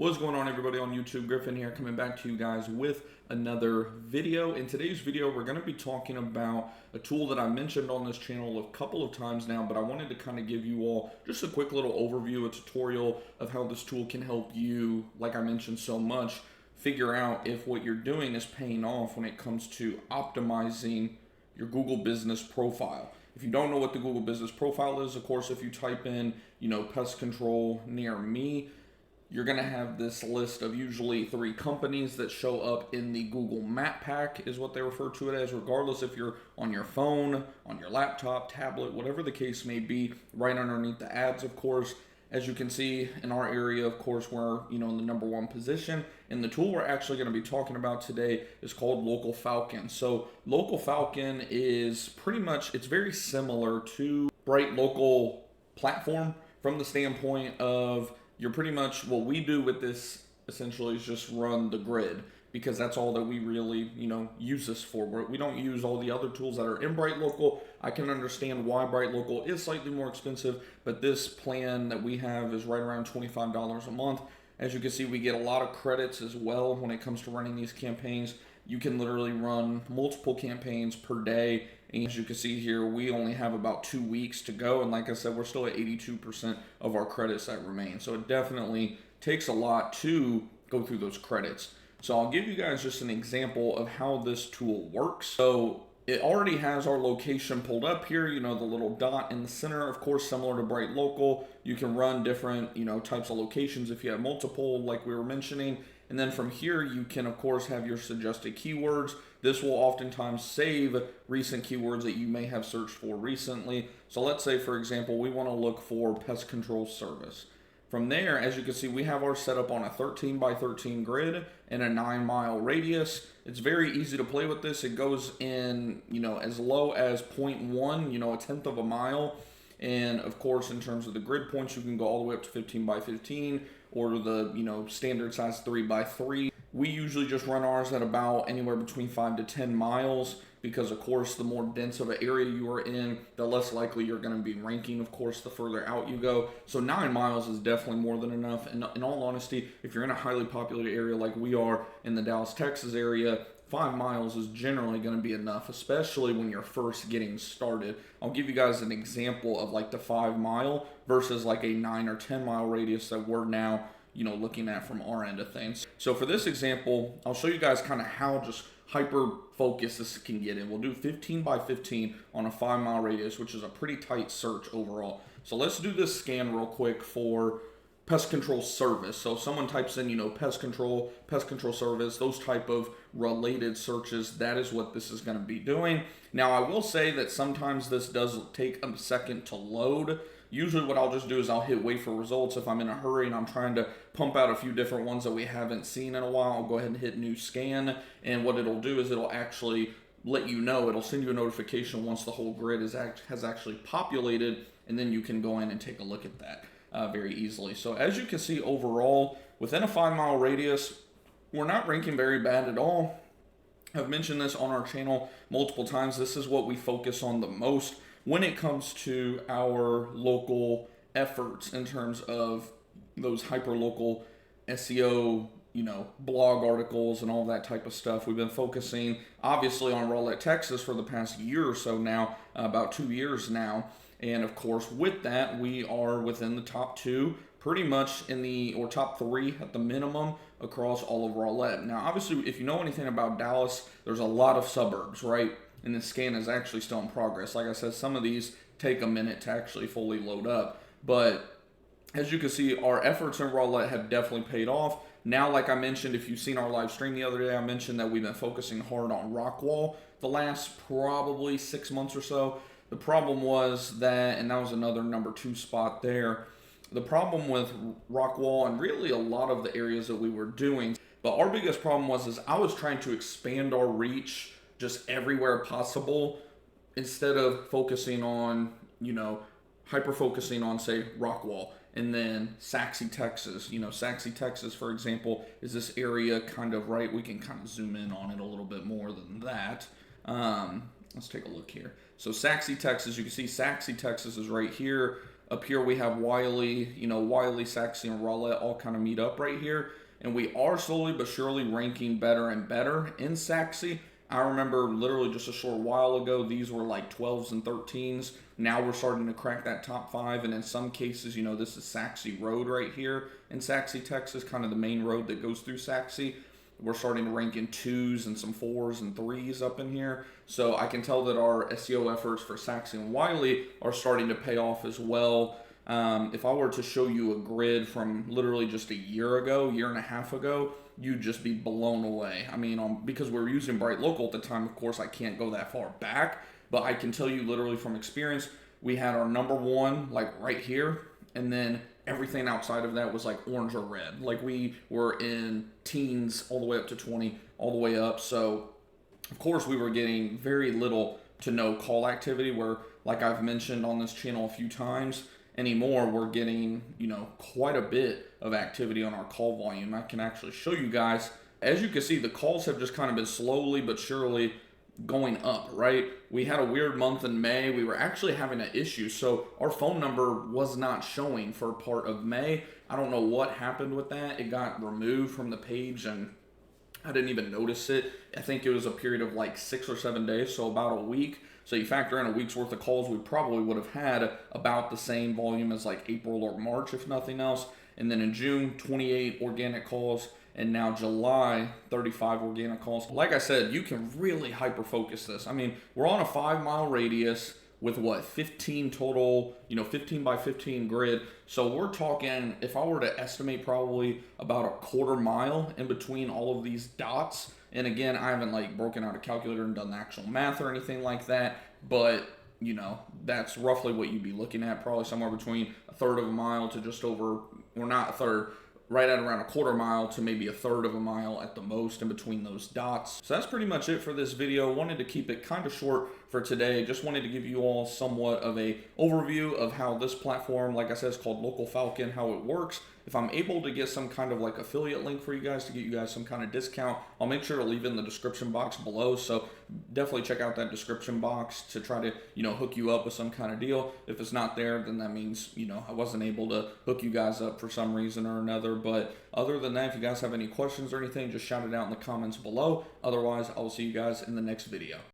What's going on, everybody on YouTube? Griffin here, coming back to you guys with another video. In today's video, we're going to be talking about a tool that I mentioned on this channel a couple of times now, but I wanted to kind of give you all just a quick little overview, a tutorial of how this tool can help you, like I mentioned so much, figure out if what you're doing is paying off when it comes to optimizing your Google business profile. If you don't know what the Google business profile is, of course, if you type in, pest control near me, you're going to have this list of usually 3 companies that show up in the Google Map Pack is what they refer to it as, regardless if you're on your phone, on your laptop, tablet, whatever the case may be, right underneath the ads, of course. As you can see in our area, of course, we're, in the number 1 position. And the tool we're actually going to be talking about today is called Local Falcon. So Local Falcon is pretty much, it's very similar to Bright Local platform from the standpoint of you're pretty much, what we do with this essentially is just run the grid, because that's all that we really, use this for. We don't use all the other tools that are in Bright Local. I can understand why Bright Local is slightly more expensive, but this plan that we have is right around $25 a month. As you can see, we get a lot of credits as well when it comes to running these campaigns. You can literally run multiple campaigns per day. And as you can see here, we only have about 2 weeks to go. And like I said, we're still at 82% of our credits that remain. So it definitely takes a lot to go through those credits. So I'll give you guys just an example of how this tool works. So it already has our location pulled up here, the little dot in the center. Of course, similar to Bright Local, you can run different, types of locations if you have multiple, like we were mentioning. And then from here, you can, of course, have your suggested keywords. This will oftentimes save recent keywords that you may have searched for recently. So let's say, for example, we want to look for pest control service. From there, as you can see, we have our setup on a 13 by 13 grid and a 9-mile radius. It's very easy to play with this. It goes in, as low as 0.1, a tenth of a mile. And of course, in terms of the grid points, you can go all the way up to 15 by 15 or the, standard size 3 by 3. We usually just run ours at about anywhere between 5 to 10 miles because, of course, the more dense of an area you are in, the less likely you're going to be ranking, of course, the further out you go. So 9 miles is definitely more than enough. And in all honesty, if you're in a highly populated area like we are in the Dallas, Texas area, 5 miles is generally going to be enough, especially when you're first getting started. I'll give you guys an example of like the 5 mile versus like a 9 or 10 mile radius that we're now, looking at from our end of things. So for this example, I'll show you guys kind of how just hyper focus this can get in. We'll do 15 by 15 on a 5 mile radius, which is a pretty tight search overall. So let's do this scan real quick for pest control service. So if someone types in, pest control service, those type of related searches, that is what this is going to be doing. Now, I will say that sometimes this does take a second to load. Usually what I'll just do is I'll hit wait for results. If I'm in a hurry and I'm trying to pump out a few different ones that we haven't seen in a while, I'll go ahead and hit new scan. And what it'll do is it'll actually let you know, it'll send you a notification once the whole grid has actually populated, and then you can go in and take a look at that very easily. So as you can see overall, within a 5 mile radius, we're not ranking very bad at all. I've mentioned this on our channel multiple times. This is what we focus on the most when it comes to our local efforts in terms of those hyper-local SEO, blog articles and all that type of stuff. We've been focusing obviously on Rowlett, Texas for the past year or so now, about 2 years now. And of course, with that, we are within the top 2, pretty much or top 3 at the minimum across all of Rowlett. Now, obviously, if you know anything about Dallas, there's a lot of suburbs, right? And the scan is actually still in progress. Like I said, some of these take a minute to actually fully load up. But as you can see, our efforts in Rowlett have definitely paid off. Now, like I mentioned, if you've seen our live stream the other day, I mentioned that we've been focusing hard on Rockwall the last probably 6 months or so. The problem was that, and that was another number 2 spot there, the problem with Rockwall and really a lot of the areas that we were doing, but our biggest problem was I was trying to expand our reach just everywhere possible instead of focusing on, hyper focusing on, say, Rockwall. And then Saxe, Texas. Saxe, Texas, for example, is this area kind of right. We can kind of zoom in on it a little bit more than that. Let's take a look here. So Saxe, Texas, you can see Saxe, Texas is right here. Up here we have Wiley, Wiley, Saxy, and Rowlett all kind of meet up right here. And we are slowly but surely ranking better and better in Saxy. I remember literally just a short while ago, these were like 12s and 13s. Now we're starting to crack that top 5. And in some cases, this is Saxy Road right here in Saxy, Texas, kind of the main road that goes through Saxy. We're starting to rank in 2s and some 4s and 3s up in here. So I can tell that our SEO efforts for Saxy and Wiley are starting to pay off as well. If I were to show you a grid from literally just a year and a half ago, you'd just be blown away. I mean, because we were using Bright Local at the time, of course, I can't go that far back, but I can tell you literally from experience, we had our number 1 like right here, and then everything outside of that was like orange or red. Like we were in teens all the way up to 20, all the way up. So of course we were getting very little to no call activity, where like I've mentioned on this channel a few times, anymore we're getting quite a bit of activity on our call volume. I can actually show you guys. As you can see, the calls have just kind of been slowly but surely going up, right? We had a weird month in May. We were actually having an issue, so our phone number was not showing for part of May. I don't know what happened with that. It got removed from the page and I didn't even notice it. I think it was a period of like 6 or 7 days, so about a week. So you factor in a week's worth of calls, we probably would have had about the same volume as like April or March, if nothing else. And then in June, 28 organic calls. And now July, 35 organic calls. Like I said, you can really hyper-focus this. I mean, we're on a 5-mile radius with 15 total, 15 by 15 grid. So we're talking, if I were to estimate, probably about a quarter mile in between all of these dots. And again, I haven't like broken out a calculator and done the actual math or anything like that, but that's roughly what you'd be looking at, probably somewhere between a third of a mile to just over, or not a third, right at around a quarter mile to maybe a third of a mile at the most in between those dots. So that's pretty much it for this video. Wanted to keep it kind of short for today. Just wanted to give you all somewhat of a overview of how this platform, like I said, is called Local Falcon, how it works. If I'm able to get some kind of like affiliate link for you guys to get you guys some kind of discount, I'll make sure to leave it in the description box below. So definitely check out that description box to try to, hook you up with some kind of deal. If it's not there, then that means, I wasn't able to hook you guys up for some reason or another. But other than that, if you guys have any questions or anything, just shout it out in the comments below. Otherwise, I will see you guys in the next video.